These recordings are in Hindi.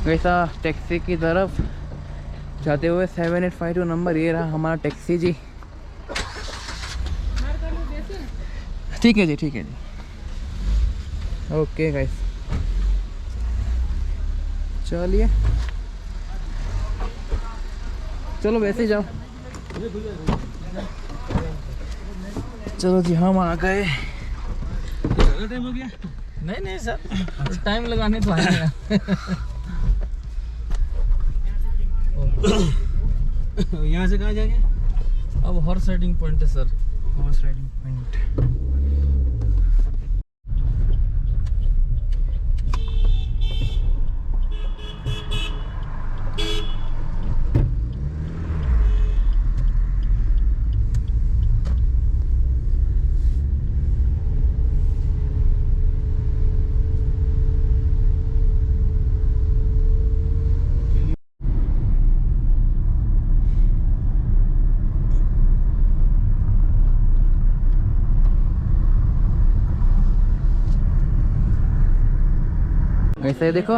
वैसा टैक्सी की तरफ जाते हुए 7852 नंबर, ये रहा हमारा टैक्सी जी। ठीक है जी, ठीक है जी, ओके गाइस, चलिए चलो वैसे ही जाओ। चलो जी, हम आ गए। टाइम हो गया? नहीं नहीं सर, टाइम लगाने तो आएगा। यहाँ से कहाँ जाएंगे? अब हॉर्स राइडिंग पॉइंट है सर, हॉर्स राइडिंग पॉइंट। वैसे देखो,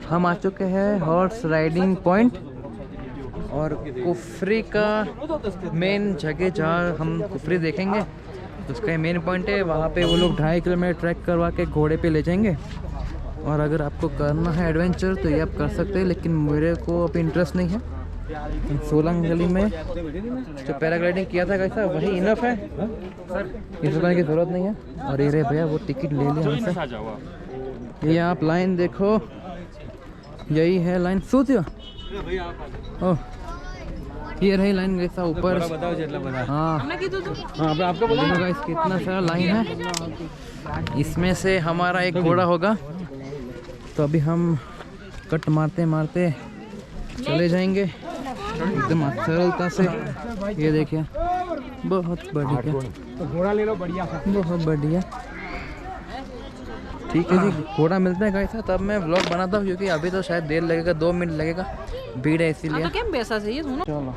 हम आ चुके हैं हॉर्स राइडिंग पॉइंट, और कुफरी का मेन जगह जहाँ हम कुफरी देखेंगे उसका मेन पॉइंट है। वहाँ पे वो लोग 2.5 किलोमीटर ट्रैक करवा के घोड़े पे ले जाएंगे। और अगर आपको करना है एडवेंचर तो ये आप कर सकते हैं, लेकिन मेरे को अभी इंटरेस्ट नहीं है। सोलंग गली में जो पैराग्लाइडिंग किया था कैसा, वही इनफ है, इसमें करने की ज़रूरत नहीं है। और ये रहे भैया, वो टिकट ले लिया हमसे। ये आप लाइन देखो, यही है लाइन। सोचियो ओह, ये रही लाइन कैसा ऊपर। हाँ आपका बोला गाइस, कितना सारा लाइन है। इसमें से हमारा एक घोड़ा होगा, तो अभी हम कट मारते मारते चले जाएंगे एकदम सरलता से। ये देखिए, बहुत बढ़िया, तो घोड़ा ले लो, बढ़िया सा, बहुत बढ़िया। ठीक है जी, घोड़ा मिलता है गाइस, तब मैं व्लॉग बनाता हूँ, क्योंकि अभी तो शायद देर लगेगा, 2 मिनट लगेगा, भीड़ है इसीलिए। तो क्या पैसा चाहिए दोनों। चलो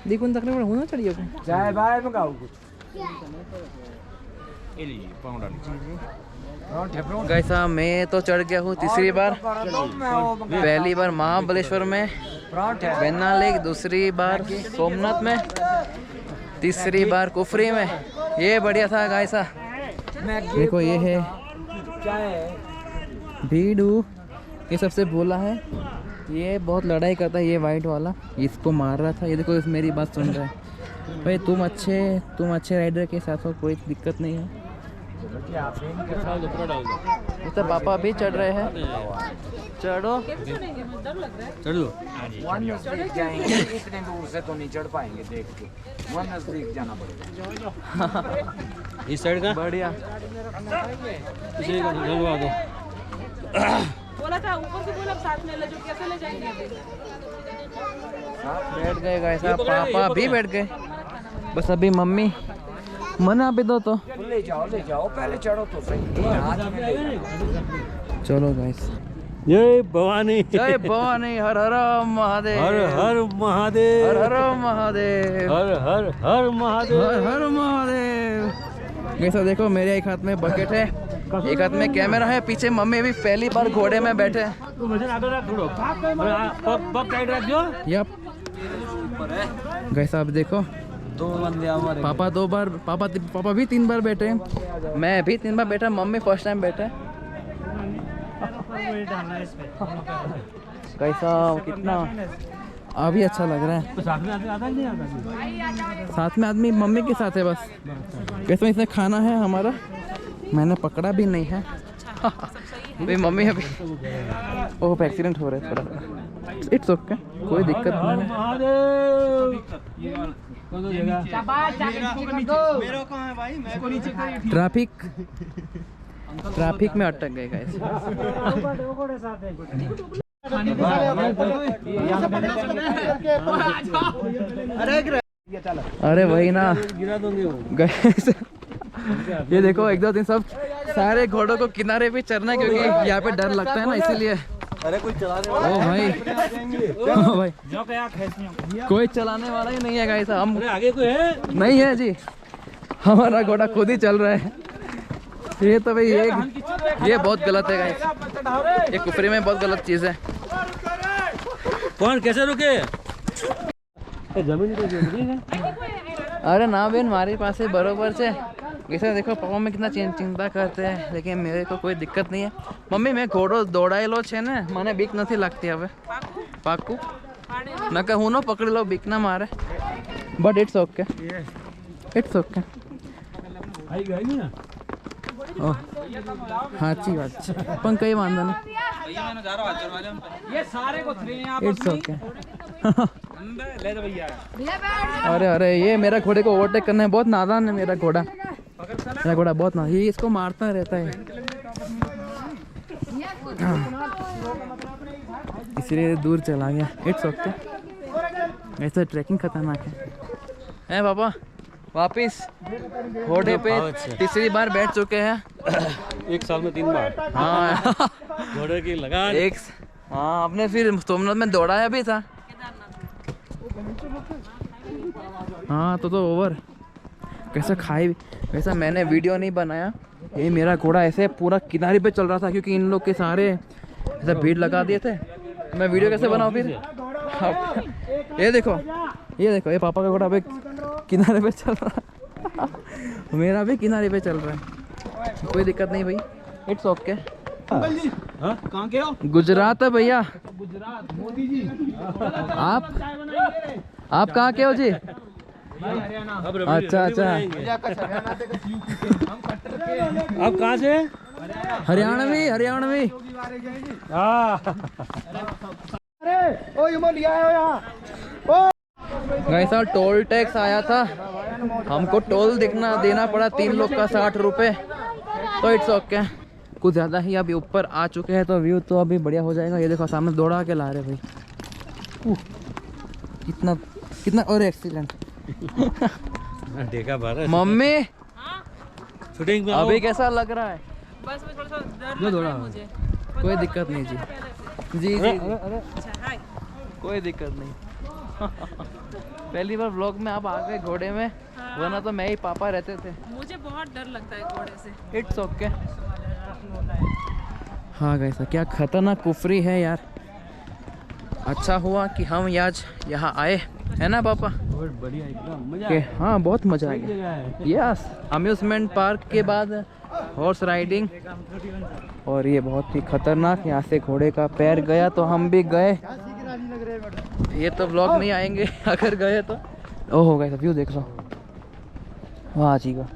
देखो तक होना चाहिए चाय बाय मंगाओ कुछ। गाइसा, मैं तो चढ़ गया हूँ तीसरी बार। पहली बार महाबलेश्वर में, वेन्ना लेक, दूसरी बार सोमनाथ में, तीसरी बार कुफरी में। ये बढ़िया था गाइसा। देखो ये है भीड़ू, ये सबसे बोला है, ये बहुत लड़ाई करता है, ये वाइट वाला इसको मार रहा था। ये देखो, इस मेरी बात सुन रहा है। भाई तुम अच्छे राइडर के साथ हो, कोई दिक्कत नहीं है। तो पापा भी चढ़ रहे हैं, चढ़ो चढ़ लो। जाएंगे, इतने दूर से तो नहीं चढ़ पाएंगे, देख के वहाँ नजदीक जाना पड़ेगा। इस साइड का बढ़िया। इसे लगवा दो। बोला था ऊपर से, बोला साथ में ले, जो कैसे ले जाएंगे। बैठ गए गाइस, पापा भी बैठ गए, बस अभी मम्मी मना भी दो तो ले जाओ पहले चढ़ो तो सही। चलो गाइस, जय भवानी, जय भवानी, हर हर महादेव, हर हर महादेव, हर हर महादेव, हर हर हर महादेव, हर हर महादेव। कैसा देखो, मेरे एक हाथ में बकेट है, एक हाथ में कैमरा है, पीछे मम्मी भी पहली बार घोड़े में बैठे। तू वजन आगे रख, थोड़ा पग टाइट रख दो। यप गाइस, आप देखो, 2 बंदे हमारे, पापा 2 बार, पापा भी 3 बार बैठे, मैं भी 3 बार बैठा, मम्मी फर्स्ट टाइम बैठा। कैसा, कितना अभी अच्छा लग रहा है। साथ में आता नहीं आता? साथ में आदमी मम्मी के साथ है बस। कैसे इसमें खाना है हमारा, मैंने पकड़ा भी नहीं है। भाई मम्मी अभी ओह एक्सीडेंट हो रहा है थोड़ा, इट्स ओके, कोई दिक्कत नहीं है। ट्रैफिक में अटक गए गाइस। अरे वही ना गाइस, ये देखो 1 2 3 सब सारे घोड़ों को किनारे पे चढ़ना है, क्योंकि यहाँ पे डर लगता है ना, इसीलिए अरे कोई चलाने ओ भाई ओ भाई जो क्या खैसियों कोई चलाने वाला ही नहीं है गाइस, हम अरे आगे कोई है नहीं है जी, हमारा घोड़ा खुद ही चल रहा है। ये तो भाई ये बहुत गलत है गाइस, ये कुफरी में बहुत गलत चीज़ है। कौन कैसे रुके जमीन तो अरे ना बेन मारी पास बरोबर से वैसे देखो पापा में कितना चिंता करते हैं, लेकिन मेरे को कोई दिक्कत नहीं है। मम्मी मैं घोड़ो दौड़ाएलो छे ने મને બીક નથી લાગતી હવે પાકું નકે હું ન પકડી લો બીક ના મારે, but it's okay, it's okay. आई गई ना ઓહ સાચી વાત છે, પણ કઈ વાંધો નહીં, ये सारे को थ्री हैं इट्स ओके। ले दो भैया। अरे अरे ये मेरा घोड़े को ओवरटेक करना है, बहुत नादान है मेरा घोड़ा, मेरा घोड़ा बहुत नादान, ये इसको मारता रहता है इसलिए दूर चला गया। इट्स ओके, ऐसा ट्रैकिंग खतरनाक है पापा। वापिस घोड़े पे तीसरी बार बैठ चुके हैं, 1 साल में 3 बार हाँ घोड़े की लगान एक हाँ आपने फिर सोमनाथ में दौड़ाया भी था, हाँ तो ओवर कैसा खाई, वैसा मैंने वीडियो नहीं बनाया, ये मेरा घोड़ा ऐसे पूरा किनारे पे चल रहा था क्योंकि इन लोग के सारे ऐसा भीड़ लगा दिए थे, मैं वीडियो कैसे बनाऊँ फिर। ये देखो ये पापा का घोड़ा पे किनारे पे चल रहा है, मेरा भी किनारे पे चल रहा है, कोई दिक्कत नहीं भाई, इट्स ओके। कहाँ के हो? गुजरात है भैया। गुजरात मोदी जी। आप कहाँ के हो जी? हरियाणा। अच्छा अच्छा, आप कहाँ से हरियाणवी हरियाणवी। गाइस साहब टोल टैक्स आया था, हमको टोल देना पड़ा 3 लोग का 60 रुपये, तो इट्स ओके, कुछ ज़्यादा ही अभी ऊपर आ चुके हैं तो व्यू तो अभी बढ़िया हो जाएगा। ये देखो सामने दौड़ा के ला रहे भाई, कितना कितना और एक्सीलेंट देखा भारत मम्मी शूटिंग में अभी कैसा लग रहा है? बस में थोड़ा सा डर लग रहा है मुझे। कोई दिक्कत नहीं जी, जी जी अच्छा हाय। कोई दिक्कत नहीं। पहली बार व्लॉग में आप आ गए घोड़े में, वरना तो मैं ही पापा रहते थे। मुझे बहुत डर लगता है घोड़े से। It's okay. हाँ कैसा क्या खतरनाक कुफरी है यार, अच्छा हुआ कि हम आज यहाँ आए, है ना पापा? बहुत बढ़िया एकदम मजा के हाँ बहुत मजा आएगा। जगह है यस, अम्यूजमेंट पार्क के बाद हॉर्स राइडिंग, और ये बहुत ही खतरनाक, यहाँ से घोड़े का पैर गया तो हम भी गए, ये तो व्लॉग नहीं आएंगे अगर गए तो। ओहो गाइस व्यू देख लो, वाह जी वाह,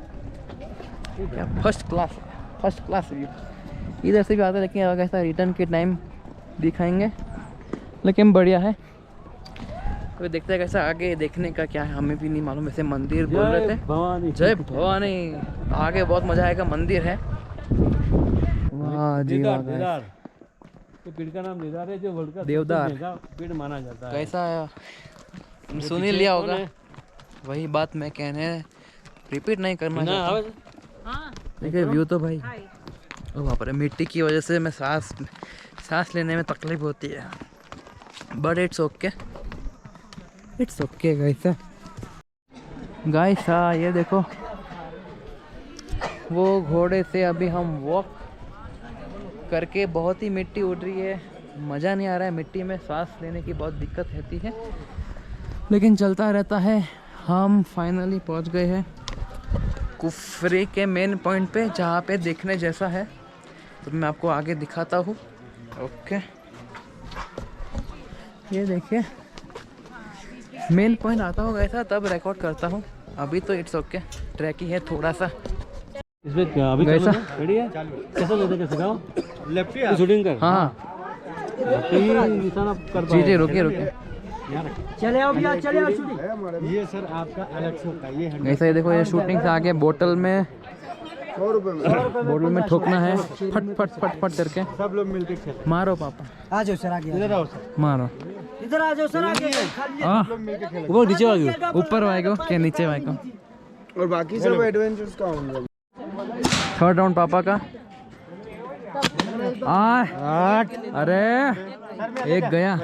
क्या फर्स्ट क्लास व्यू। इधर से भी आता है लेकिन अब कैसा रिटर्न के टाइम दिखाएंगे, लेकिन बढ़िया है। तो देखते हैं कैसा आगे देखने का क्या है, हमें भी नहीं मालूम। ऐसे मंदिर बोल रहे थे, भवानी जय भवानी, आगे बहुत मजा आएगा, मंदिर है। वाह जी वाह guys। देवदार, ये पेड़ का नाम देवदार है, जो वर्ल्ड का देवदार। सबसे महंगा पेड़ माना जाता है। कैसा सुन ही लिया होगा, वही बात मैं कहने रिपीट नहीं करना ना चाहता। हाँ देखिए व्यू तो भाई, हाय। ओ बाप रे, मिट्टी की वजह से मैं सांस लेने में तकलीफ होती है, but it's okay, it's okay guys. हाँ ये देखो, वो घोड़े से अभी हम वॉक करके बहुत ही मिट्टी उड़ रही है, मज़ा नहीं आ रहा है, मिट्टी में सांस लेने की बहुत दिक्कत रहती है, लेकिन चलता रहता है। हम फाइनली पहुंच गए हैं कुफरी के मेन पॉइंट पे, जहाँ पे देखने जैसा है, तो मैं आपको आगे दिखाता हूँ। ओके ये देखिए मेन पॉइंट आता होगा ऐसा, तब रिकॉर्ड करता हूँ, अभी तो इट्स ओके, ट्रैक ही है थोड़ा सा। इसमें क्या अभी कैसा? रेडी है? कैसा लेते कैसे गाओ लेफ्टी शूटिंग कर हाँ निशाना कर जी जी रुकिए चले आओ भैया, चले आओ शूटिंग। ये सर आपका अलग से होता है, ये ऐसा ही देखो, ये शूटिंग से आगे बोतल में 100 रुपए में ठोकना है, फट फट फट फट करके सब लोग मिलके खेले। मारो पापा, आ जाओ सर, आगे इधर आओ सर, मारो इधर आ जाओ सर, आगे हाँ लोग मिलके खेले। ऊपर नीचे वाली ऊपर वाइको के नीचे वाइको। और बाकी सब एडवेंचर्स का होंगे। थर्ड राउंड पापा का, अरे एक गया।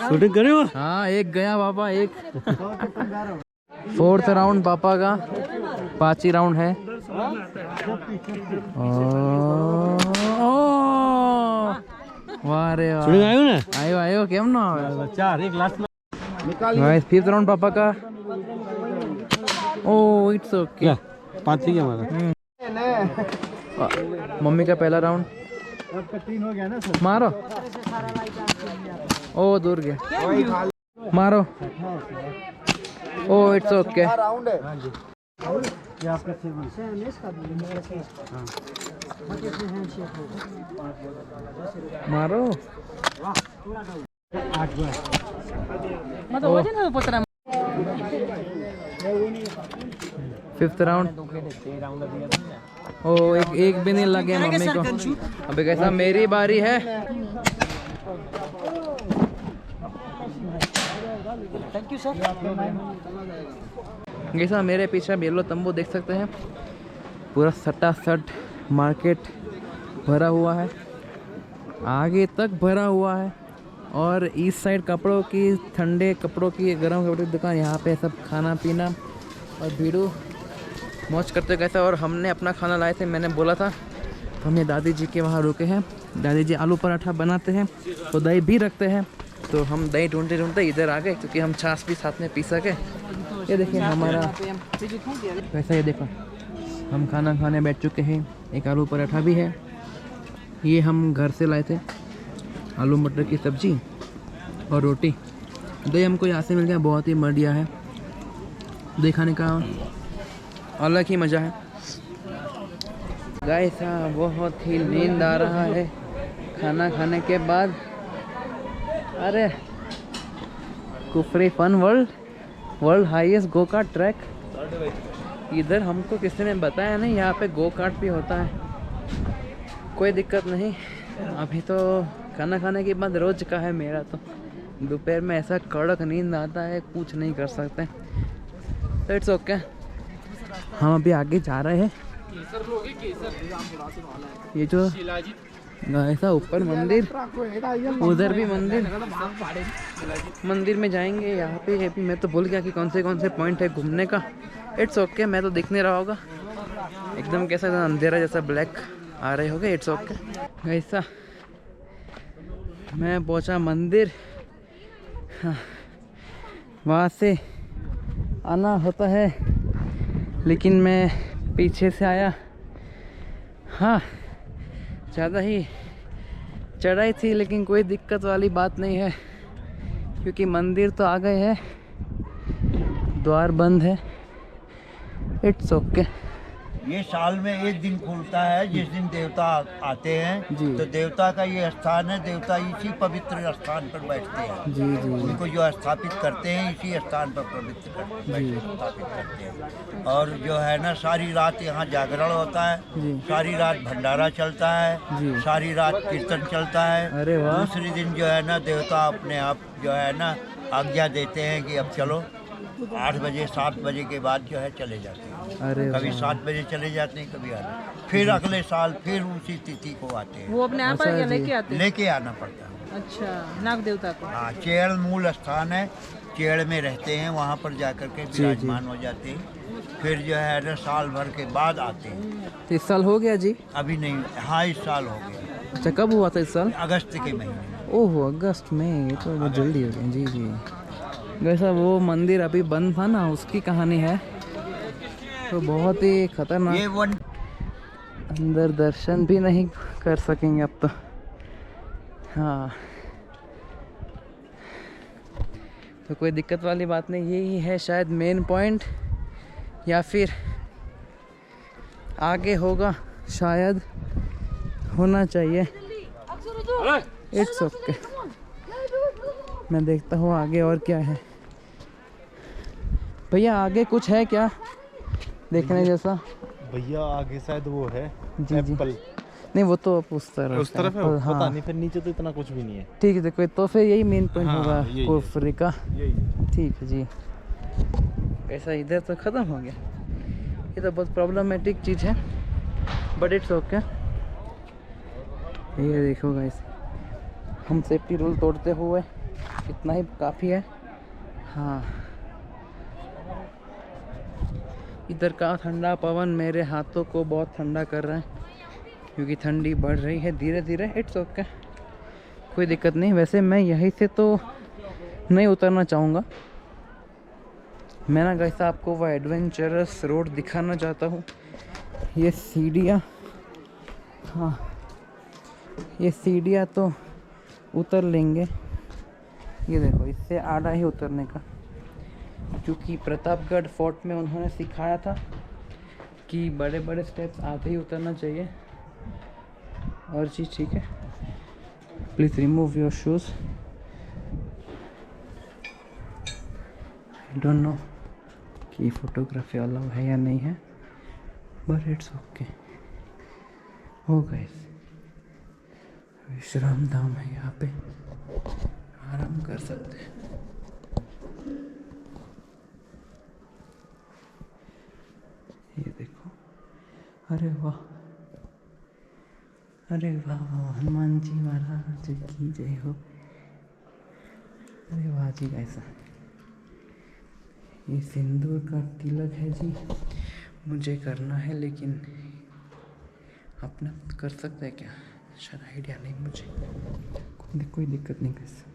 शूटिंग करे हो? हाँ एक गया पापा, एक। 4th राउंड पापा का, 5 ही राउंड है। वाह रे वाह। शूटिंग आयो ना? आयो आयो केम ना आवे। 4 एक लास्ट में गाइस 5th राउंड पापा का। Oh it's okay. 5 ही हमारा। मम्मी का पहला राउंड। मारो। ओ दूर गया। मारो। Oh it's okay. मारो। मतलब वजन है पतरा। 5th round. ओ एक भी नहीं लगे मम्मी को। अबे कैसा मेरी बारी है। Thank you sir. कैसा मेरे पीछे येलो तंबू देख सकते हैं। पूरा सटासट मार्केट भरा हुआ है, आगे तक भरा हुआ है। और इस साइड कपड़ों की, ठंडे कपड़ों की, गर्म कपड़ों की दुकान। यहाँ पे सब खाना पीना और भीड़ू मौज करते कैसा। और हमने अपना खाना लाए थे, मैंने बोला था। तो हम ये दादी जी के वहाँ रुके हैं। दादी जी आलू पराठा बनाते हैं तो दही भी रखते हैं। तो हम दही ढूंढते ढूंढते इधर आ गए, क्योंकि हम छाछ भी साथ में पी सके। ये देखिए हमारा वैसा, ये देखो हम खाना खाने बैठ चुके हैं। एक आलू पराठा भी है, ये हम घर से लाए थे। आलू मटर की सब्जी और रोटी। दही हमको यहाँ से मिल गया, बहुत ही बढ़िया है। दही खाने का अलग ही मज़ा है। गाइस बहुत ही नींद आ रहा है खाना खाने के बाद। अरे Kufri fun world highest go kart track. इधर हमको किसी ने बताया नहीं, यहाँ पे गो कार्ट भी होता है। कोई दिक्कत नहीं। अभी तो खाना खाने के बाद रोज का है मेरा। तो दोपहर में ऐसा कड़क नींद आता है, कुछ नहीं कर सकते। तो इट्स ओके। हम अभी आगे जा रहे हैं। ये जो ऐसा ऊपर मंदिर, उधर भी मंदिर में जाएंगे। यहाँ पे अभी मैं तो भूल गया कि कौन से पॉइंट है घूमने का। It's okay. मैं तो दिख नहीं रहा होगा एकदम, कैसा अंधेरा जैसा ब्लैक आ रहे होगे। It's okay. ऐसा मैं पहुँचा मंदिर। हाँ, वहाँ से आना होता है, लेकिन मैं पीछे से आया। हाँ ज़्यादा ही चढ़ाई थी, लेकिन कोई दिक्कत वाली बात नहीं है, क्योंकि मंदिर तो आ गए हैं। द्वार बंद है। It's okay. ये साल में एक दिन खुलता है, जिस दिन देवता आते हैं। जी। तो देवता का ये स्थान है। देवता इसी पवित्र स्थान पर बैठते हैं। जी जी उनको जो स्थापित करते हैं, इसी स्थान पर पवित्र स्थापित करते हैं। और जो है ना, सारी रात यहाँ जागरण होता है। जी। सारी रात भंडारा चलता है। जी। सारी रात कीर्तन चलता है। अरे वाह। दूसरे दिन जो है ना, देवता अपने आप जो है ना आज्ञा देते हैं कि अब चलो। 8 बजे 7 बजे के बाद जो है चले जाते हैं। अरे कभी वाह। 7 बजे चले जाते हैं, कभी आते। फिर अगले साल फिर उसी तिथि को आते हैं। वो अपने आप अच्छा आके जी। लेके आते हैं। लेके आना पड़ता है। अच्छा, नाग देवता को। हाँ, चेड़ मूल स्थान है। चेड़ में रहते हैं, वहाँ पर जाकर के विराजमान हो जाते हैं। फिर जो है ना साल भर के बाद आते हैं। तो इस साल हो गया जी? अभी नहीं। हाँ, इस साल हो गया। अच्छा, कब हुआ था इस साल? अगस्त के महीने। ओह अगस्त में। ये तो बहुत जल्दी हो गया। जी जी। वैसा वो मंदिर अभी बंद था ना, उसकी कहानी है। तो बहुत ही खतरनाक। ये वन अंदर दर्शन भी नहीं कर सकेंगे अब तो। हाँ, तो कोई दिक्कत वाली बात नहीं। यही है शायद मेन पॉइंट, या फिर आगे होगा, शायद होना चाहिए। It's okay. मैं देखता हूँ आगे और क्या है। भैया आगे कुछ है क्या देखने जैसा? भैया आगे शायद वो है जी जी। एप्पल। नहीं वो तो उस तरफ है एप्पल, पता हाँ नहीं, फिर नीचे तो इतना कुछ भी नहीं है। ठीक है। देखो तो फिर यही मेन पॉइंट हाँ, होगा यही है। कुफरी का। यही ठीक है जी। ऐसा इधर तो ख़त्म हो गया। ये तो बहुत प्रॉब्लमेटिक चीज़ है, बट इट्स ओके। ये देखो गाइस, हम सेफ्टी रूल तोड़ते हुए इतना ही काफ़ी है। हाँ, इधर का ठंडा पवन मेरे हाथों को बहुत ठंडा कर रहा है क्योंकि ठंडी बढ़ रही है धीरे धीरे। इट्स ओके, कोई दिक्कत नहीं। वैसे मैं यहीं से तो नहीं उतरना चाहूँगा, मैं ना गाइस आपको वो एडवेंचरस रोड दिखाना चाहता हूँ। ये सीढ़ियाँ, हाँ ये सीढ़ियाँ तो उतर लेंगे। ये देखो, इससे आधा ही उतरने का, क्योंकि प्रतापगढ़ फोर्ट में उन्होंने सिखाया था कि बड़े बड़े स्टेप्स आते ही उतरना चाहिए। और चीज़ ठीक है, please remove your shoes. I don't know कि फोटोग्राफी अलाउ है या नहीं है, बट इट्स ओके। हो गाइस, विश्राम धाम है, यहाँ पे आराम कर सकते हैं। ये देखो, अरे वाह, अरे वाह वाह, हनुमान जी महाराज की जय हो। अरे वाह जी, ऐसा ये सिंदूर का तिलक है जी, मुझे करना है, लेकिन अपना कर सकते हैं क्या, शायद आइडिया नहीं मुझे। कोई दिक्कत नहीं कैसे।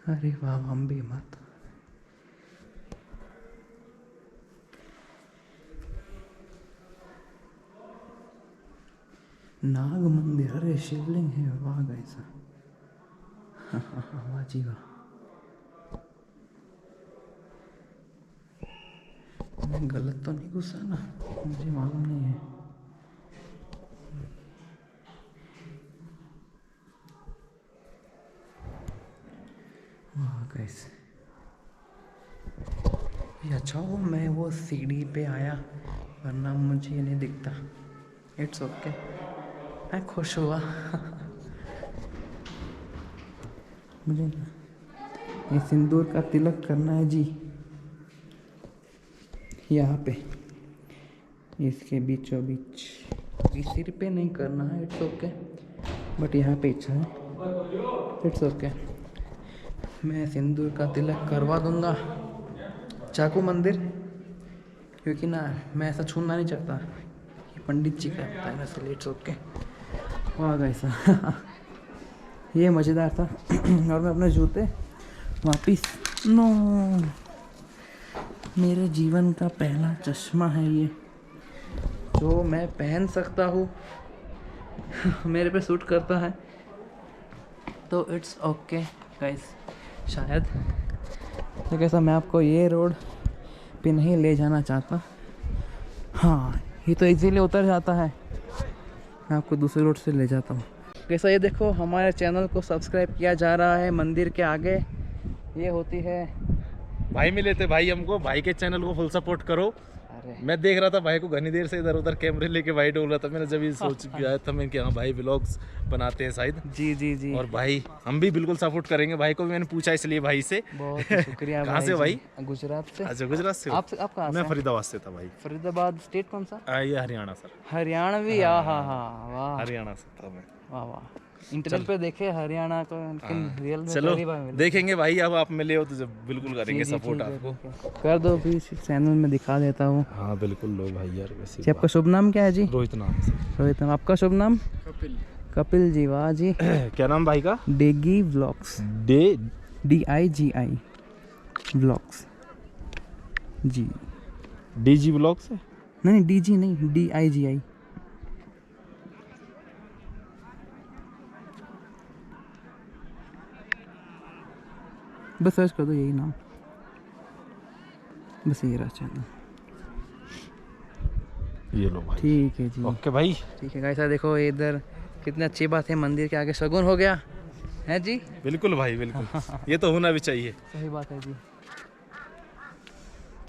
अरे वाह, अम्बे माता, नाग मंदिर, अरे शिवलिंग है, वाह गाइस, हाँ वाह जी वाह। मैं गलत तो नहीं घुसा ना, मुझे मालूम नहीं है। वाह गाइस, ये अच्छा हो मैं वो सीढ़ी पे आया, वरना मुझे ये नहीं दिखता। इट्स ओके, मैं खुश हुआ। मुझे ये सिंदूर का तिलक करना है जी, यहाँ पे इसके बीचों बीच, इस सिर पे नहीं करना है। इट्स ओके, बट यहाँ पे इच्छा है। इट्स ओके, मैं सिंदूर का तिलक करवा दूंगा चाकू मंदिर, क्योंकि ना मैं ऐसा छूना नहीं चाहता, ये पंडित जी का होता है ना, इसलिए इट्स ओके। वाह गाइस, ये मज़ेदार था। और मैं अपने जूते वापिस, नो, मेरे जीवन का पहला चश्मा है ये, जो मैं पहन सकता हूँ। मेरे पे सूट करता है, तो इट्स ओके गाइस। शायद तो कैसा, मैं आपको ये रोड पे नहीं ले जाना चाहता। हाँ, ये तो इजीली उतर जाता है, मैं आपको दूसरे रोड से ले जाता हूँ। कैसा, ये देखो हमारे चैनल को सब्सक्राइब किया जा रहा है। मंदिर के आगे ये होती है, भाई मिले थे, भाई हमको, भाई के चैनल को फुल सपोर्ट करो। अरे मैं देख रहा था भाई को घनी देर से इधर उधर कैमरे लेके भाई डोल रहा था, मैंने जब ये सोच के आया था मैं कि हाँ भाई व्लॉग्स बनाते हैं शायद। जी जी जी, और भाई हम भी बिल्कुल सपोर्ट करेंगे भाई को भी, मैंने पूछा इसलिए भाई से। बहुत शुक्रिया। कहाँ से भाई? गुजरात से। अच्छा, गुजरात से। आप कहाँ से? मैं फरीदाबाद से था भाई। फरीदाबाद स्टेट कौन सा? ये हरियाणा सर। हरियाणवी, हाँ हाँ, वाह, हरियाणा से था मैं। वाह वाह, इंटरनेट पे देखे हरियाणा को, लेकिन रियल में चलो पहली बार मिला। देखेंगे भाई, अब आप मिले हो तो जब बिल्कुल करेंगे जी, जी, सपोर्ट ठीक है, आपको। ठीक है। कर दो भी, चैनल में दिखा देता हूँ। हाँ बिल्कुल लो भाई यार, वैसे जी, आपका शुभ नाम क्या है जी? रोहित नाम से। रोहित नाम, आपका शुभ नाम? कपिल। कपिल जी, वाह जी। क्या नाम भाई का? डेगी व्लॉग्स, DIGI व्लॉग्स जी। DG व्लॉग्स है? नहीं DG नहीं, DIGI। बस सर्च कर दो यही नाम, बस ये रहा चैनल। ये लो भाई। ठीक है जी, ओके भाई। ठीक है गाइस, देखो इधर कितनी अच्छी बात है, मंदिर के आगे शगुन हो गया है जी। बिल्कुल भाई बिल्कुल, ये तो होना भी चाहिए। सही बात है जी।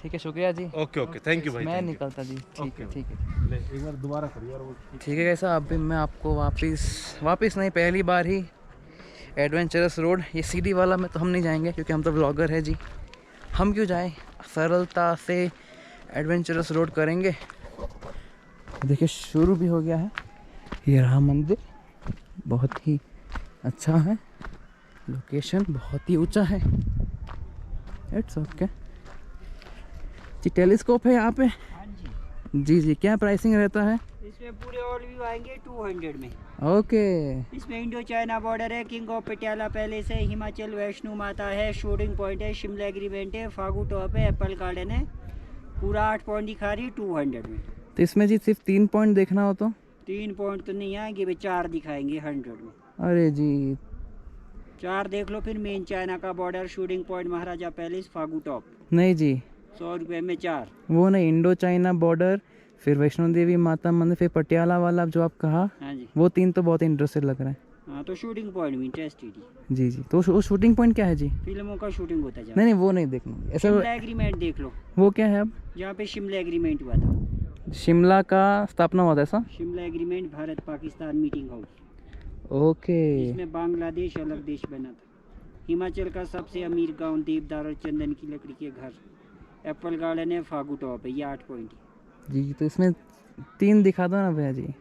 ठीक है, शुक्रिया जी। ओके ओके, थैंक यू भाई। मैं निकलता जी, ठीक है, ठीक है, एक बार दोबारा करिए यार वो। ठीक है कैसा, अभी मैं आपको वापस नहीं, पहली बार ही एडवेंचरस रोड, ये सीढ़ी वाला में तो हम नहीं जाएंगे क्योंकि हम तो व्लॉगर है जी। हम क्यों जाएं, सरलता से एडवेंचरस रोड करेंगे। देखिए शुरू भी हो गया है। ये रहा मंदिर, बहुत ही अच्छा है, लोकेशन बहुत ही ऊंचा है। It's okay ji. टेलीस्कोप है यहाँ पे? जी जी। क्या प्राइसिंग रहता है इसमें? पूरे ऑल व्यू आएंगे 200 में। ओके। इसमें इंडो चाइना बॉर्डर है, किंग ऑफ पटियाला पैलेस है, हिमाचल वैष्णो माता है, शूटिंग पॉइंट है, शिमला एग्रीमेंट है, फागू टॉप है, एप्पल गार्डन है। पूरा 8 पॉइंट दिखा रही है 200 में। तो इसमें जी सिर्फ 3 पॉइंट देखना हो तो? 3 पॉइंट तो नहीं आएंगे भाई, 4 दिखाएंगे 100 में। अरे जी 4 देख लो। फिर मेन चाइना का बॉर्डर, शूटिंग पॉइंट, महाराजा पैलेस, फागू टॉप। नहीं जी 100 रुपये में 4। वो नहीं, इंडो चाइना बॉर्डर, फिर वैष्णो देवी माता मंदिर, फिर पटियाला वाला जो आप कहा, हाँ जी। वो 3 तो बहुत इंटरेस्टेड लग रहा है। हाँ तो शूटिंग पॉइंट भी इंटरेस्टेड है। जी जी। तो वो शूटिंग पॉइंट क्या है जी? फिल्मों का शूटिंग होता है। नहीं नहीं वो नहीं देखना ऐसा। शिमला एग्रीमेंट देख लो। वो क्या है अब? जहाँ पे शिमला एग्रीमेंट हुआ था। शिमला का स्थापना हुआ था ऐसा? Shimla agreement Bharat Pakistan meeting house. Okay. इसमें बांग्लादेश अलग देश बना था। हिमाचल का सबसे अमीर गांव, देवदार और चंदन की लकड़ी के घर, एप्पल गार्डन है, फागू टॉप है। ये 8 पॉइंट है। जी तो इसमें 3 दिखा दो ना भैया जी।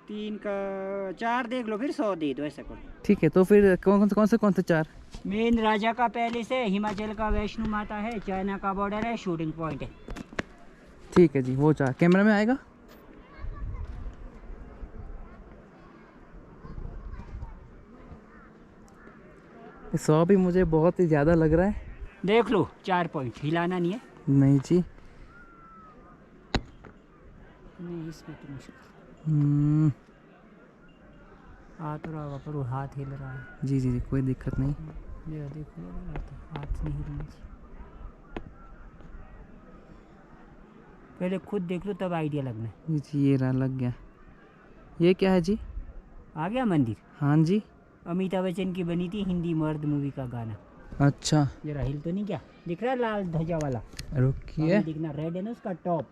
3 का 4 देख लो, फिर 100 दे दो, ऐसा करो। ठीक है तो फिर कौन से 4? मेन राजा का पैलेस है, हिमाचल का वैष्णो माता है, चाइना का बॉर्डर है, शूटिंग पॉइंट है। ठीक है जी वो 4 कैमरा में आएगा। 100 भी मुझे बहुत ही ज़्यादा लग रहा है। देख लो 4 पॉइंट, हिलाना नहीं है। नहीं जी। नहीं इसमें तो मुश्किल। आ तो रहा पर वो हाथ हिल रहा है। जी जी जी कोई दिक्कत नहीं। ये देखो हाथ नहीं हिलना चाहिए। पहले खुद देख लो तब आइडिया लगना है। जी जी ये रहा, लग गया। ये क्या है जी? आ गया मंदिर। हाँ जी। अमिताभ बच्चन की बनी थी हिंदी मर्द मूवी का गाना। अच्छा जरा हिल तो नहीं क्या दिख रहा है? लाल ध्वजा वाला रुकिए। दिखना, रेड है ना उसका टॉप,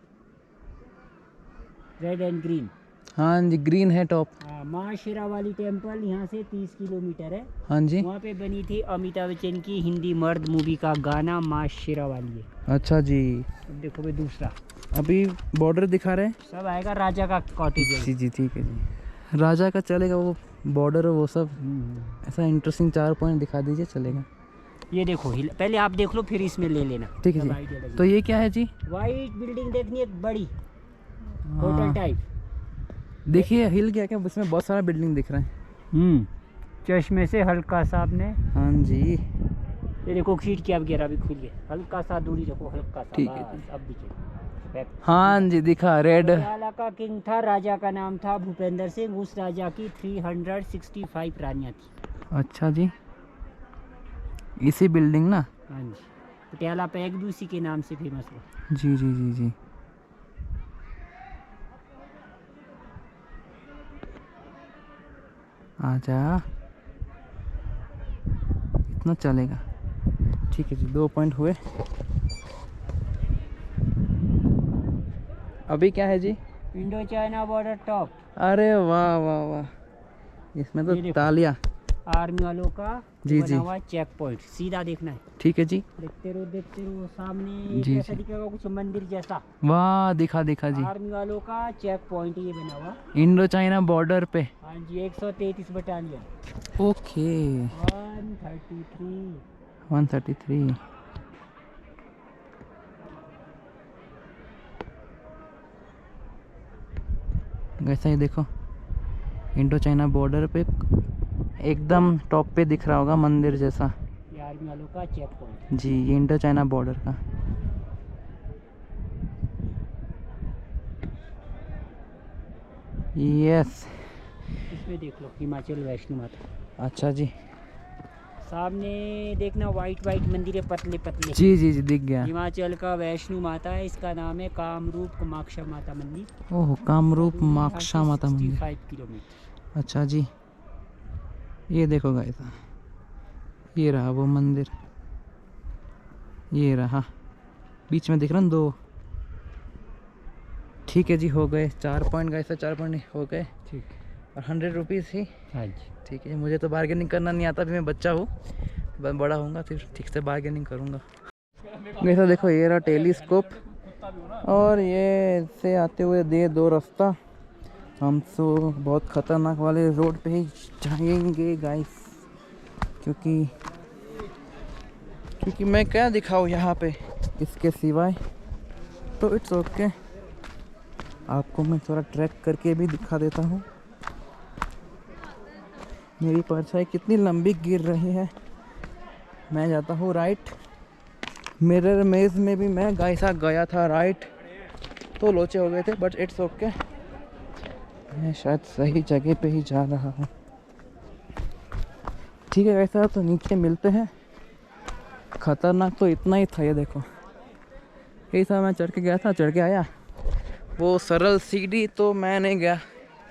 रेड एंड ग्रीन। हाँ जी ग्रीन है टॉप। माँ शेरावाली टेम्पल यहाँ से 30 किलोमीटर है। हाँ जी। वहाँ पे बनी थी अमिताभ बच्चन की हिंदी मर्द मूवी का गाना, माँ शेरावाली है। अच्छा जी। अब देखो भाई दूसरा, अभी बॉर्डर दिखा रहे हैं। सब आएगा, राजा का कॉटेज है। जी जी ठीक है जी। राजा का चलेगा, वो बॉर्डर वो सब ऐसा इंटरेस्टिंग 4 पॉइंट दिखा दीजिए, चलेगा। ये देखो पहले आप देख लो फिर इसमें ले लेना। ठीक है तब जी। आइडिया लगेगा। तो ये क्या है जी? वाइट बिल्डिंग देखनी है, एक बड़ी होटल हाँ। टाइप। देखिए हिल गया क्या? उसमें बहुत सारा बिल्डिंग दिख रहा है। चश्मे से हल्का सा आपने, हाँ जी। ये देखो सीट की अब घेरा भी खुल गया। हल्का सा दूरी रखो, हल्का सा। ठीक है बस, अब दिखे। हाँ जी दिखा रेड। पटियाला का किंग था, राजा का नाम था भूपेंद्र सिंह। उस राजा की 365 रानियाँ थी। अच्छा जी इसी बिल्डिंग ना? हाँ जी। पटियाला पैग भी उसी के नाम से फेमस हुआ। जी जी जी जी। आजा, इतना चलेगा। ठीक है जी 2 पॉइंट हुए। अभी क्या है जी? Indo China border top. अरे वाह वाह वाह, इसमें ये तो देखो। तालियां। आर्मी वालों का जी, बना जी। हुआ चेक पॉइंट, सीधा देखना है। ठीक है जी। देखते रहो सामने जी, जैसा जी। दिखेगा कुछ मंदिर जैसा। वाह दिखा दिखा जी। आर्मी वालों का चेक पॉइंट ये बना हुआ। इंडो चाइना बॉर्डर पे। हाँ जी 133 बटालियन। ओके 133। 133। वैसा ही देखो इंडो चाइना बॉर्डर पे एकदम टॉप पे दिख रहा होगा मंदिर जैसा। ये आर्मी वालों का चेक पॉइंट। जी ये इंडो चाइना बॉर्डर का। यस। इसमें देख लो हिमाचल वैष्णो माता। अच्छा जी। सामने देखना वाइट वाइट मंदिर है, पतले पतले। जी जी जी दिख गया। हिमाचल का वैष्णो माता है, इसका नाम है कामरूप कामाक्षा माता मंदिर। ओह कामरूप माक्षा माता मंदिर। 65 किलोमीटर। अच्छा जी। ये देखो गाइस, ये रहा वो मंदिर, ये रहा बीच में दिख रहा ना 2। ठीक है जी हो गए 4 पॉइंट गाइस, 4 पॉइंट हो गए। ठीक। और 100 रुपीज़ ही। हाँ जी। ठीक है, मुझे तो बार्गेनिंग करना नहीं आता, अभी मैं बच्चा हूँ, बड़ा होऊंगा फिर ठीक से बार्गेनिंग करूँगा। वैसा देखो ये रहा टेलीस्कोप, और ये से आते हुए दे दो रास्ता, हम तो बहुत ख़तरनाक वाले रोड पे ही जाएंगे गाइस, क्योंकि मैं क्या दिखाऊँ यहाँ पे इसके सिवाय, तो इट्स ओके। आपको मैं थोड़ा ट्रैक करके भी दिखा देता हूँ। मेरी परछाई कितनी लंबी गिर रही है। मैं जाता हूँ राइट। मिरर मेज में भी मैं गाइसा गया था राइट, तो लोचे हो गए थे, बट इट्स ओके। मैं शायद सही जगह पे ही जा रहा हूँ। ठीक है गाइसा, तो नीचे मिलते हैं। खतरनाक तो इतना ही था, ये देखो यही था। मैं चढ़ के गया था, चढ़ के आया। वो सरल सीढ़ी तो मैं नहीं गया,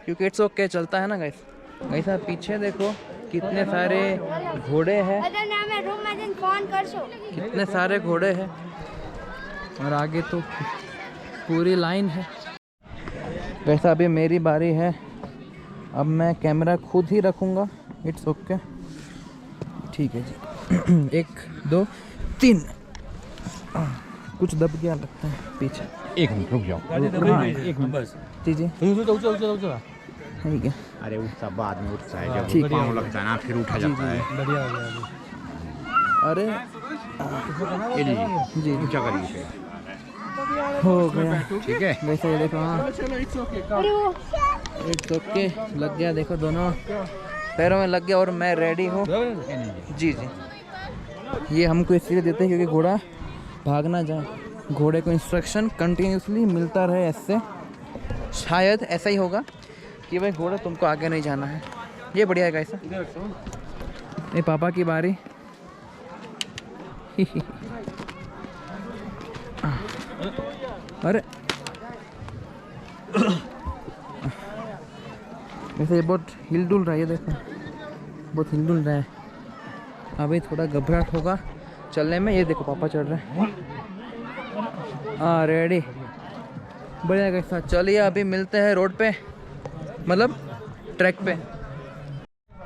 क्योंकि इट्स ओके चलता है ना गाइस। गाइसा पीछे देखो कितने सारे घोड़े हैं, कितने सारे घोड़े हैं, और आगे तो पूरी लाइन है। वैसा अभी मेरी बारी है, अब मैं कैमरा खुद ही रखूँगा। इट्स ओके, ठीक है जी। 1 2 3 कुछ दब गया लगता है पीछे। 1 मिनट रुक जाओ। हाँ, 1 मिनट बस। जी जी ठीक है। अरे उठता बाद में उठता है, जब ठीक पाँव लगता है ना फिर उठा जाता है। बढ़िया हो गया अरे ये लीजिए, जी ऊंचा करिए इसे। हो गया। ठीक है, वैसे ये देखो, हाँ इट्स ओके, लग गया। देखो दोनों पैरों में लग गया और मैं रेडी हूँ। जी जी, ये हमको इसलिए देते हैं क्योंकि घोड़ा भाग ना जाए। घोड़े को इंस्ट्रक्शन कंटिन्यूसली मिलता रहे, ऐसे शायद ऐसा ही होगा कि भाई घोड़ा तुमको आगे नहीं जाना है। ये बढ़िया है कैसा। ये पापा की बारी। अरे वैसे ये बहुत हिल डुल रहा है, ये देखो बहुत हिल डुल रहा है। अभी थोड़ा घबराहट होगा चलने में। ये देखो पापा चढ़ रहे हैं। हाँ रेडी, बढ़िया कैसा। चलिए अभी मिलते हैं रोड पे, मतलब ट्रैक पे।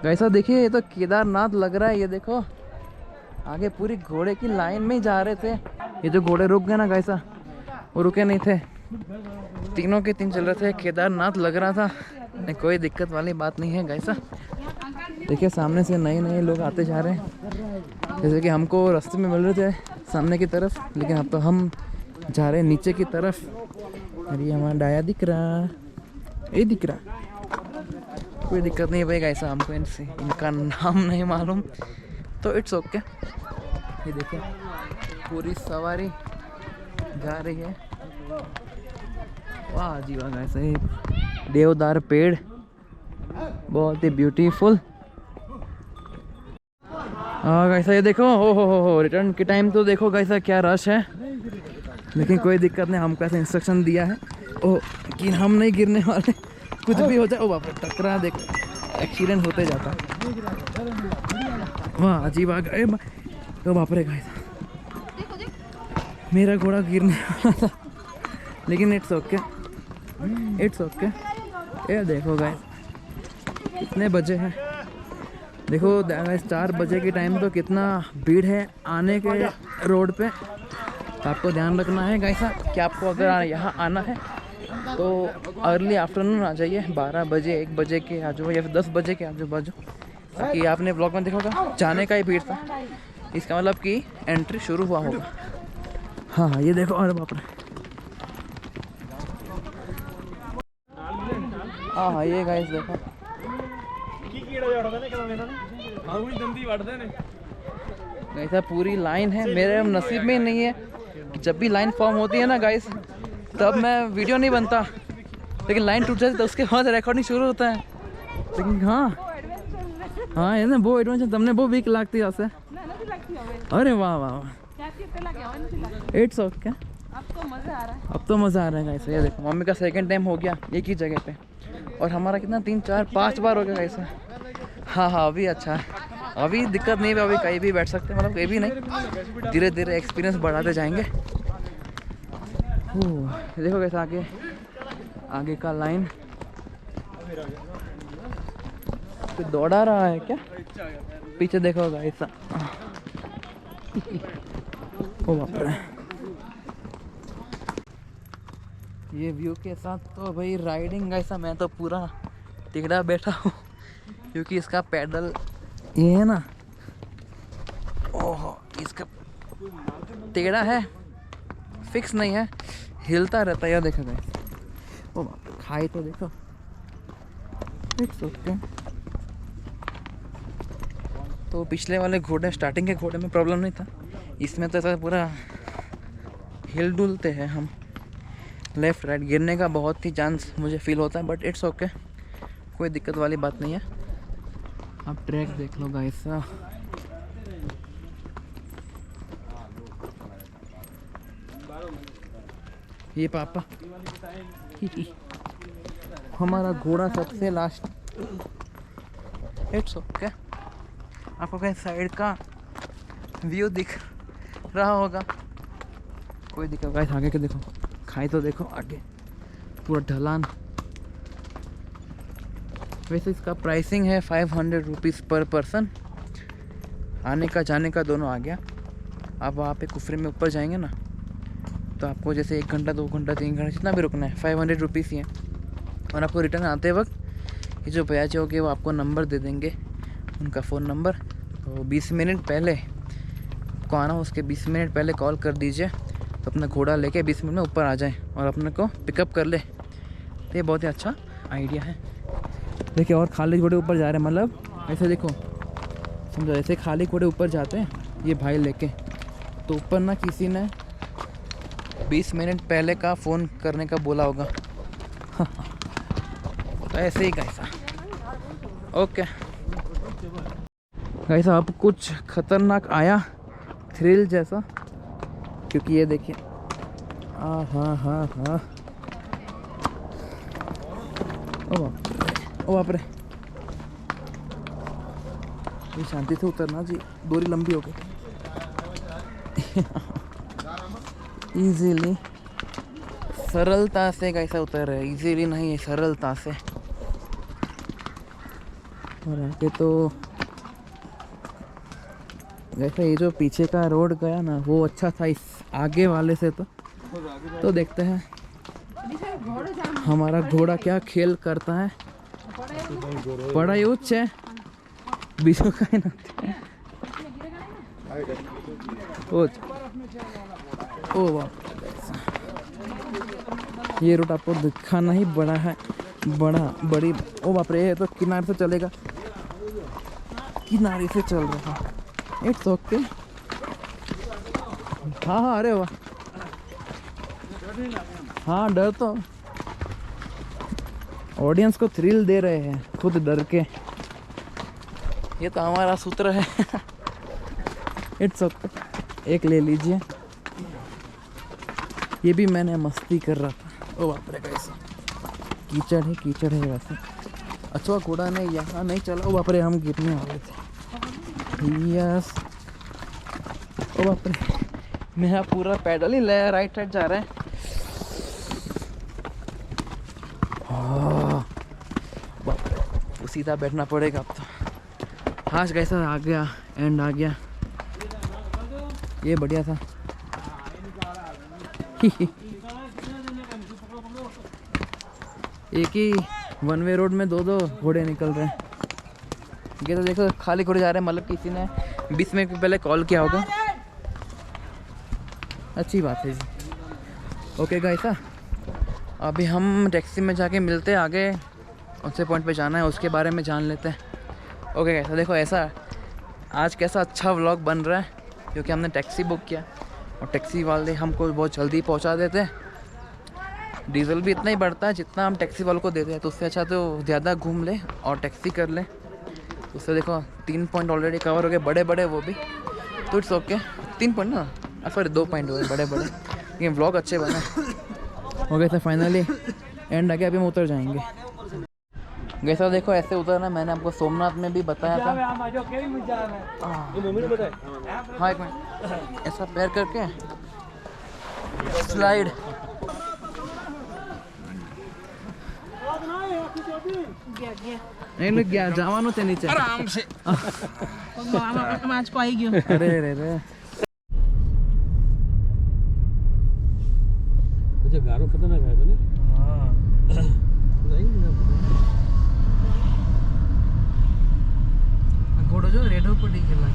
कैसा देखिए, ये तो केदारनाथ लग रहा है। ये देखो आगे पूरी घोड़े की लाइन में ही जा रहे थे। ये जो घोड़े रुक गए ना कैसा, वो रुके नहीं थे, तीनों के तीन चल रहे थे। केदारनाथ लग रहा था। नहीं, कोई दिक्कत वाली बात नहीं है गाइसा। देखिए सामने से नए नए लोग आते जा रहे हैं, जैसे कि हमको रास्ते में मिल रहे थे सामने की तरफ, लेकिन अब तो हम जा रहे हैं नीचे की तरफ। अरे हमारा डाया दिख रहा, ये दिख रहा। कोई दिक्कत नहीं भाई गाइसा, हमको इनका नाम नहीं मालूम, तो इट्स ओके। ये देखिए पूरी सवारी जा रही है। वाह जी वाह गाइसा, ये देवदार पेड़ बहुत ही ब्यूटीफुल। हाँ गाइसा ये देखो, हो रिटर्न के टाइम तो देखो गाइसा क्या रश है, लेकिन कोई दिक्कत नहीं। हमको ऐसा इंस्ट्रक्शन दिया है ओ कि हम नहीं गिरने वाले, कुछ भी हो जाए। ओ बाप रे, टकरा देखो, एक्सीडेंट होते जाता। वाह अजीब आ गए। ओ बाप रे गाइस, मेरा घोड़ा गिरने वाला था, लेकिन इट्स ओके, इट्स ओके। ये देखो गाइस कितने बजे हैं, देखो गाइस 4 बजे के टाइम तो कितना भीड़ है आने के रोड पे। तो आपको ध्यान रखना है गाइसा कि आपको अगर यहाँ आना है तो अर्ली आफ्टरनून आ जाइए, 12 बजे 1 बजे के आजू या फिर 10 बजे के आजू बाजू, ताकि आपने ब्लॉग में देखा होगा जाने का ही भीड़ था, इसका मतलब कि एंट्री शुरू हुआ होगा। हाँ ये देखो, अरे बाप रे। हाँ ये गाइस देखो, ऐसा पूरी लाइन है। मेरे नसीब में नहीं है, जब भी लाइन फॉर्म होती है ना गाइस, तब मैं वीडियो नहीं बनता, लेकिन लाइन टूट जाती तो उसके बाद रिकॉर्डिंग शुरू होता है। लेकिन हाँ ये ना वो एडवेंचर तुमने वो वीक लगती है ऐसे। अरे वाह वाह वाह, इट्स ओके। अब तो मजा आ रहा है, अब तो मज़ा आ रहा है गाइस। ये देखो मम्मी का सेकंड टाइम हो गया एक ही जगह पे, और हमारा कितना 3 4 5 बार हो गया ऐसा। हाँ अभी अच्छा है, अभी दिक्कत नहीं है, अभी कहीं भी बैठ सकते हैं, मतलब कहीं भी नहीं, धीरे धीरे एक्सपीरियंस बढ़ाते जाएंगे। देखो कैसे आगे का लाइन तो दौड़ा रहा है क्या, पीछे देखो ऐसा। ओ बाप रे, ये व्यू के साथ तो भाई राइडिंग ऐसा मैं तो पूरा टिकड़ा बैठा हूँ क्योंकि इसका पैडल ये है ना, ओह इसका टेढ़ा है, फिक्स नहीं है, हिलता रहता है। यार देखो गाइस, ओ बाप रे, खाई तो देखो, इट्स ओके। तो पिछले वाले घोड़े, स्टार्टिंग के घोड़े में प्रॉब्लम नहीं था, इसमें तो ऐसा पूरा हिल डुलते हैं हम, लेफ़्ट राइट गिरने का बहुत ही चांस मुझे फील होता है, बट इट्स ओके, कोई दिक्कत वाली बात नहीं है। आप ट्रैक देख लो गाइस, ये पापा हमारा घोड़ा सबसे लास्ट, इट्स ओके। आपको कहीं साइड का व्यू दिख रहा होगा, कोई दिक्कत गाइस, आगे के देखो, खाई तो देखो आगे पूरा ढलान। वैसे इसका प्राइसिंग है 500 रुपीज़ पर पर्सन, आने का जाने का दोनों आ गया। आप वहाँ पे कुफरी में ऊपर जाएंगे ना, तो आपको जैसे 1 घंटा 2 घंटा 3 घंटा जितना भी रुकना है 500 रुपीज़ ही है। और आपको रिटर्न आते वक्त ये जो भैया जी होंगे वो आपको नंबर दे देंगे, उनका फ़ोन नंबर, तो 20 मिनट पहले को आना, उसके 20 मिनट पहले कॉल कर दीजिए, तो अपना घोड़ा लेके 20 मिनट में ऊपर आ जाए और अपने को पिकअप कर ले। तो ये बहुत ही अच्छा आइडिया है। देखिए और खाली घोड़े ऊपर जा रहे हैं, मतलब ऐसे देखो, समझो ऐसे खाली घोड़े ऊपर जाते हैं ये भाई लेके, तो ऊपर ना किसी ने 20 मिनट पहले का फ़ोन करने का बोला होगा। तो ऐसे ही कैसा, ओके कैसा, अब कुछ खतरनाक आया, थ्रिल जैसा, क्योंकि ये देखिए, हाँ हाँ हाँ, ओ बाप रे, ये शांति से उतरना जी, दूरी लंबी हो गई। इजीली, सरलता से कैसा उतर रहे, इजीली नहीं है, सरलता से। और आगे तो वैसे ये जो पीछे का रोड गया ना वो अच्छा था, इस आगे वाले से तो देखते हैं हमारा घोड़ा क्या खेल करता है। बड़ा यूज है बीचों का ही ना, ओ वाह, ये रूट आपको दिखाना ही बड़ा है, बड़ी, ओ बाप रे, ये तो किनारे से चलेगा, किनारे से चल रहा है, इट्स ओके। हाँ हाँ, अरे वाह, हाँ डर तो, ऑडियंस को थ्रिल दे रहे हैं खुद डर के, ये तो हमारा सूत्र है। इट्स ओके, एक ले लीजिए, ये भी मैंने मस्ती कर रहा था। ओ बाप रे, कैसा कीचड़ है, कीचड़ है वैसे। अच्छा घोड़ा ने यहाँ नहीं चला, ओ बाप रे, हम गिरने वाले थे। यस, ओ बाप रे, मेरा पूरा पैडल ही ले राइट साइड जा रहा है। बाप रे, सीधा बैठना पड़ेगा अब तो। हाँ कैसा आ गया, एंड आ गया, ये बढ़िया था। एक ही 1 वे रोड में 2 घोड़े निकल रहे हैं। ये तो देखो खाली घोड़े जा रहे हैं, मतलब किसी ने 20 मिनट पहले कॉल किया होगा, अच्छी बात है जी। ओके गाइस, अभी हम टैक्सी में जाके मिलते हैं, आगे कौन से पॉइंट पे जाना है उसके बारे में जान लेते हैं। ओके गाइस, देखो ऐसा आज कैसा अच्छा व्लॉग बन रहा है, क्योंकि हमने टैक्सी बुक किया और टैक्सी वाले हमको बहुत जल्दी पहुंचा देते हैं। डीजल भी इतना ही बढ़ता है जितना हम टैक्सी वालों को देते हैं, तो उससे अच्छा तो ज़्यादा घूम ले और टैक्सी कर ले। उससे देखो 3 पॉइंट ऑलरेडी कवर हो गए, बड़े बड़े वो भी, तो इट्स ओके। 3 पॉइंट ना, सॉरी 2 पॉइंट हो गए बड़े बड़े, लेकिन व्लॉग अच्छे बने। हो गए थे फाइनली, एंड आगे अभी हम उतर जाएंगे। जैसा देखो ऐसे उतरना, मैंने आपको सोमनाथ में भी बताया था। हाँ एक मिनट, ऐसा पैर करके स्लाइड, नहीं गया जवानों से नीचे आराम से। अरे गारो खतरनाक है तो ना। हाँ घोड़ो जो रेडो को डी खेला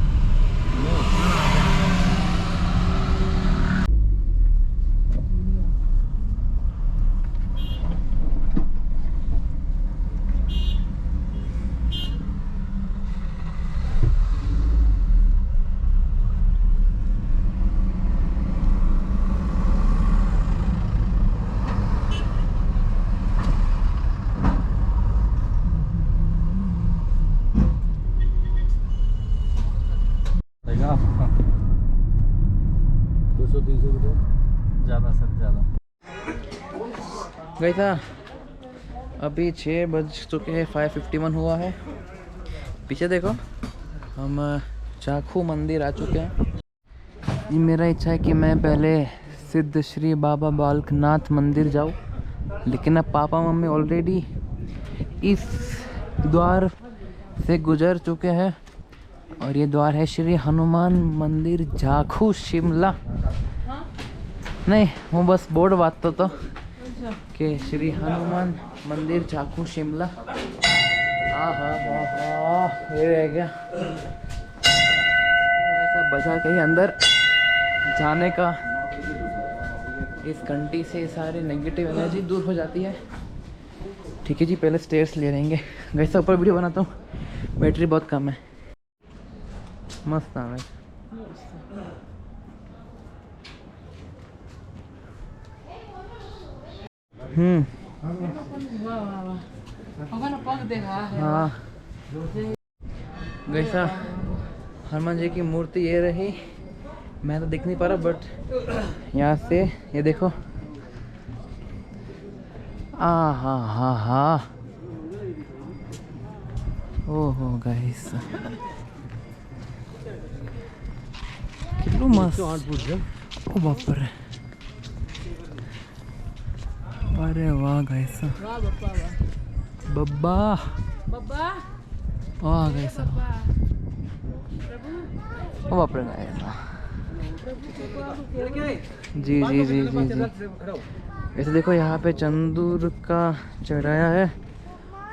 ज़्यादा सर ज़्यादा। गई था अभी 6 बज चुके हैं, 5:51 हुआ है। पीछे देखो हम जाखू मंदिर आ चुके हैं। ये मेरा इच्छा है कि मैं पहले सिद्ध श्री बाबा बालकनाथ मंदिर जाऊँ, लेकिन अब पापा मम्मी ऑलरेडी इस द्वार से गुजर चुके हैं और ये द्वार है श्री हनुमान मंदिर जाखू शिमला। नहीं वो बस बोर्ड बात तो कि श्री हनुमान मंदिर जाखू शिमला। ये रह गया ऐसा बजा कहीं अंदर जाने का। इस घंटी से सारी नेगेटिव एनर्जी दूर हो जाती है। ठीक है जी, पहले स्टेयर्स ले लेंगे। वैसे ऊपर वीडियो बनाता हूँ, बैटरी बहुत कम है। मस्त आ भाई। हाँ वैसा हनुमान जी की मूर्ति ये रही। मैं तो देख नहीं पा रहा, बट यहाँ से ये देखो। हा ओहो गाइस, कितना मस्त। ओ बाप रे, अरे वाह गाइस, बब्बा वाह गाइस, ओ बाप रे गाइस। जी जी जी जी जी। ऐसे देखो यहाँ पे चंदूर का चढ़ाया है।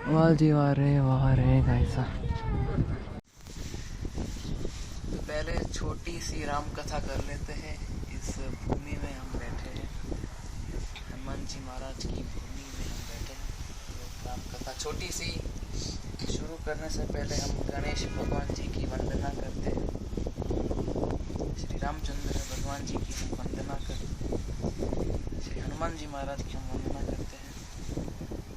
वाह जी वाह रे गाइस। तो पहले छोटी सी राम कथा कर लेते हैं। इस भूमि में हम बैठे हैं, हनुमान जी महाराज की भूमि में हम बैठे हैं। तो राम कथा छोटी सी शुरू करने से पहले हम गणेश भगवान जी की वंदना करते हैं। श्री रामचंद्र भगवान जी की हम वंदना करते हैं, श्री हनुमान जी महाराज की हम वंदना करते हैं,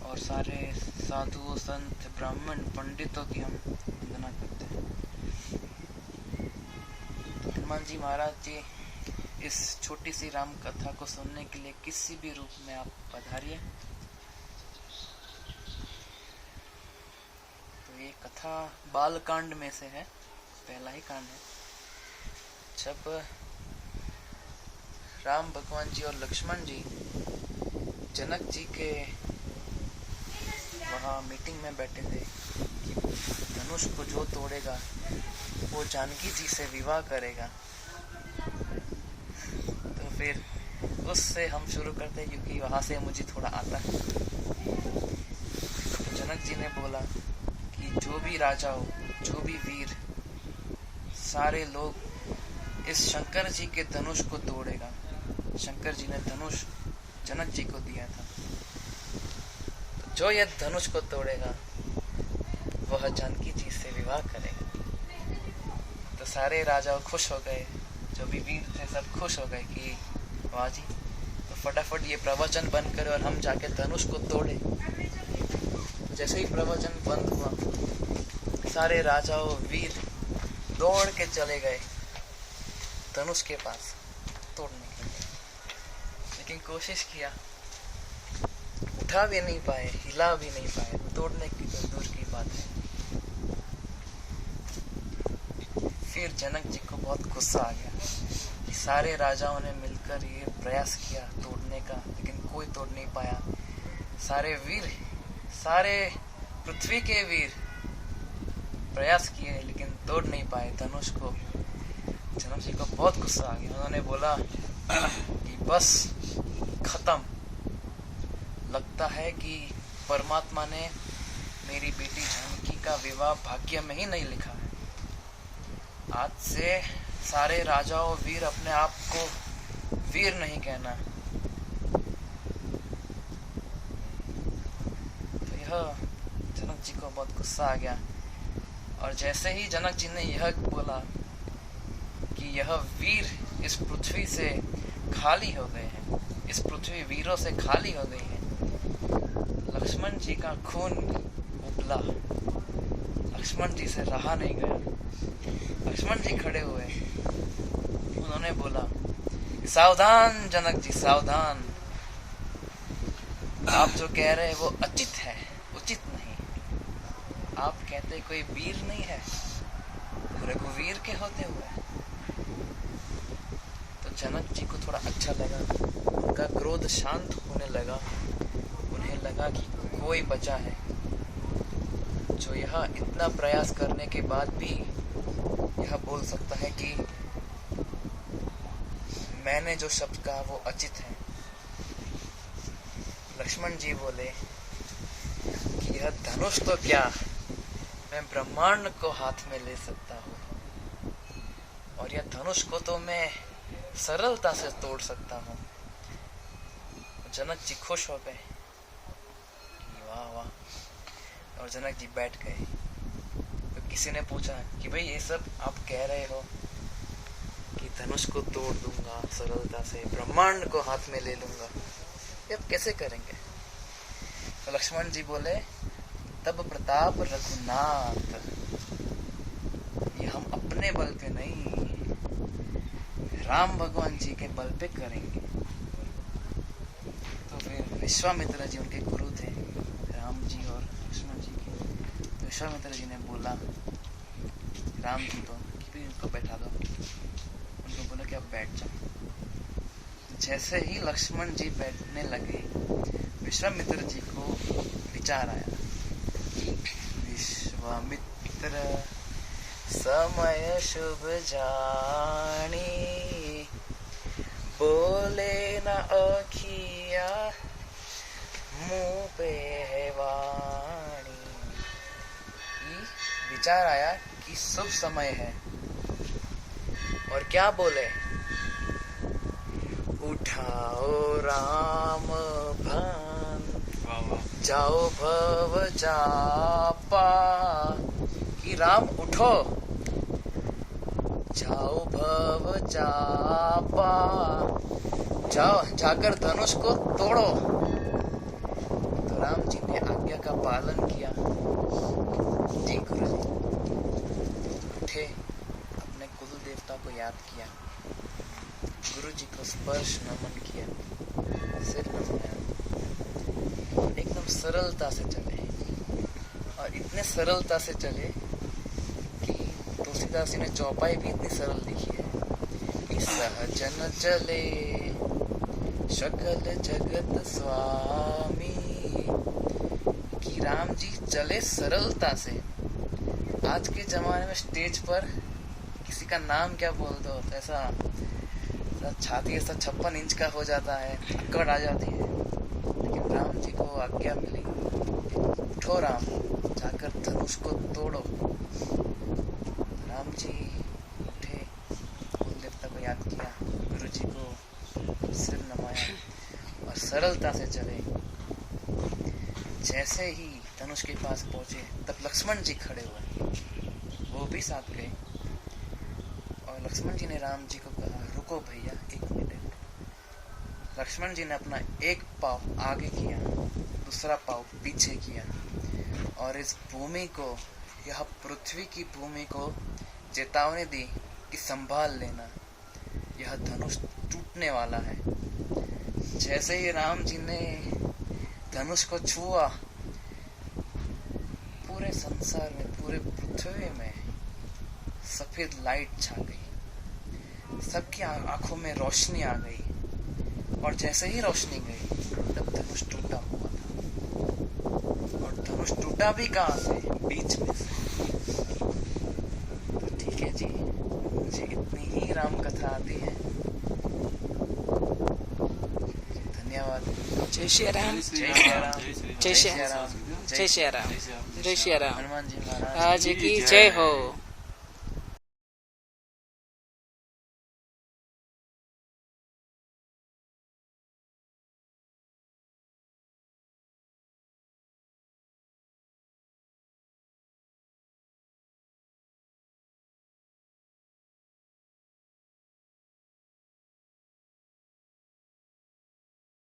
और सारे साधुओं संत ब्राह्मण पंडितों की हम वंदना करते हैं। तो हनुमान जी महाराज जी इस छोटी सी राम कथा को सुनने के लिए किसी भी रूप में आप पधारिए। तो ये कथा बालकांड में से है, पहला ही कांड है। जब राम भगवान जी और लक्ष्मण जी जनक जी के वहाँ मीटिंग में बैठे थे कि धनुष को जो तोड़ेगा वो जानकी जी से विवाह करेगा, तो फिर उससे हम शुरू करते हैं, क्योंकि वहाँ से मुझे थोड़ा आता है। तो जनक जी ने बोला कि जो भी राजा हो, जो भी वीर, सारे लोग इस शंकर जी के धनुष को तोड़ेगा। शंकर जी ने धनुष जनक जी को दिया था, तो जो यह धनुष को तोड़ेगा वह जानकी जी से विवाह करेगा। तो सारे राजा खुश हो गए, जो भी वीर थे सब खुश हो गए कि वाह जी, तो फटाफट ये प्रवचन बंद करे और हम जाके धनुष को तोड़े। तो जैसे ही प्रवचन बंद हुआ, सारे राजाओं वीर दौड़ के चले गए धनुष के पास तोड़ने के लिए, लेकिन कोशिश किया, उठा भी नहीं पाए, हिला भी नहीं पाए, तोड़ने की तो दूर की बात है। फिर जनक जी को बहुत गुस्सा आ गया कि सारे राजाओं ने मिलकर ये प्रयास किया तोड़ने का, लेकिन कोई तोड़ नहीं पाया। सारे वीर, सारे पृथ्वी के वीर प्रयास किए लेकिन तोड़ नहीं पाए धनुष को। जनक जी को बहुत गुस्सा आ गया। उन्होंने बोला कि बस खत्म, लगता है कि परमात्मा ने मेरी बेटी जानकी का विवाह भाग्य में ही नहीं लिखा है। आज से सारे राजाओं वीर अपने आप को वीर नहीं कहना। तो यह जनक जी को बहुत गुस्सा आ गया, और जैसे ही जनक जी ने यह बोला कि यह वीर इस पृथ्वी से खाली हो गए हैं, इस पृथ्वी वीरों से खाली हो गई है, लक्ष्मण जी का खून उबला। लक्ष्मण जी से रहा नहीं गया। लक्ष्मण जी खड़े हुए, उन्होंने बोला, सावधान जनक जी, सावधान। आप जो कह रहे हैं वो उचित है, उचित नहीं। आप कहते कोई वीर नहीं है रघुवीर के होते हुए। तो जनक जी को थोड़ा अच्छा लगा, उनका क्रोध शांत होने लगा। उन्हें लगा कि कोई बचा है जो यह इतना प्रयास करने के बाद भी यह बोल सकता है कि मैंने जो शब्द कहा वो उचित है। लक्ष्मण जी बोले कि यह धनुष तो क्या, मैं ब्रह्मांड को हाथ में ले सकता हूँ, और यह धनुष को तो मैं सरलता से तोड़ सकता हूँ। जनक जी खुश हो गए, वाह वाह। और जनक जी बैठ गए। तो किसी ने पूछा कि भाई ये सब आप कह रहे हो कि धनुष को तोड़ दूंगा सरलता से, ब्रह्मांड को हाथ में ले लूंगा, ये आप कैसे करेंगे? तो लक्ष्मण जी बोले, तब प्रताप रघुनाथ, ये हम अपने बल पे नहीं, राम भगवान जी के बल पे करेंगे। तो फिर विश्वामित्र जी उनके गुरु थे, राम जी और लक्ष्मण जी के। विश्वामित्र जी ने बोला राम जी को कि भी इनको बैठा दो। उनको बोला कि आप बैठ जाओ। जैसे ही लक्ष्मण जी बैठने लगे, विश्वामित्र जी को विचार आया, विश्वामित्र समय शुभ जानी, बोले न अखिया मुंह पे है वाणी। विचार आया कि शुभ समय है, और क्या बोले, उठाओ राम भान, जाओ भव जापा। कि राम उठो, जाओ भव जापा, जाओ जाकर धनुष को तोड़ो। तो राम जी ने आज्ञा का पालन किया। जी गुरु जी। उठे, अपने कुल देवता को याद किया, गुरु जी को स्पर्श नमन किया, सिर नमाया, एकदम सरलता से चले। और इतने सरलता से चले कि तुलसीदास जी ने चौपाई भी इतनी सरल लिखी है कि सहजन चले सकल जगत स्वामी। कि राम जी चले सरलता से। आज के जमाने में स्टेज पर किसी का नाम क्या बोल दो तो ऐसा छाती ऐसा 56 इंच का हो जाता है, अकड़ आ जाती है। लेकिन राम जी को आज्ञा मिली, उठो राम, जाकर धनुष को तोड़ो। राम जी उठे, कुल देवता को याद किया, गुरु जी को सिर नमाया और सरलता से चले। जैसे ही धनुष के पास पहुंचे तब लक्ष्मण जी खड़े हुए, वो भी साथ गए। और लक्ष्मण जी ने राम जी को कहा, रुको भैया 1 मिनट। लक्ष्मण जी ने अपना एक पाँव आगे किया, दूसरा पाँव पीछे किया, और इस भूमि को, यह पृथ्वी की भूमि को चेतावनी दी कि संभाल लेना, यह धनुष टूटने वाला है। जैसे ही राम जी ने धनुष को छुआ, पूरे संसार में, पूरे पृथ्वी में सफेद लाइट छा गई, सबकी आंखों में रोशनी आ गई। और जैसे ही रोशनी गई तब धनुष टूटा हुआ था। और धनुष टूटा भी कहाँ से? बीच में से। तो ठीक है जी, मुझे इतनी ही राम कथा आती है। धन्यवाद। जय श्री राम, जय श्री राम, जय श्री राम, जय श्री राम, आज की जय हो।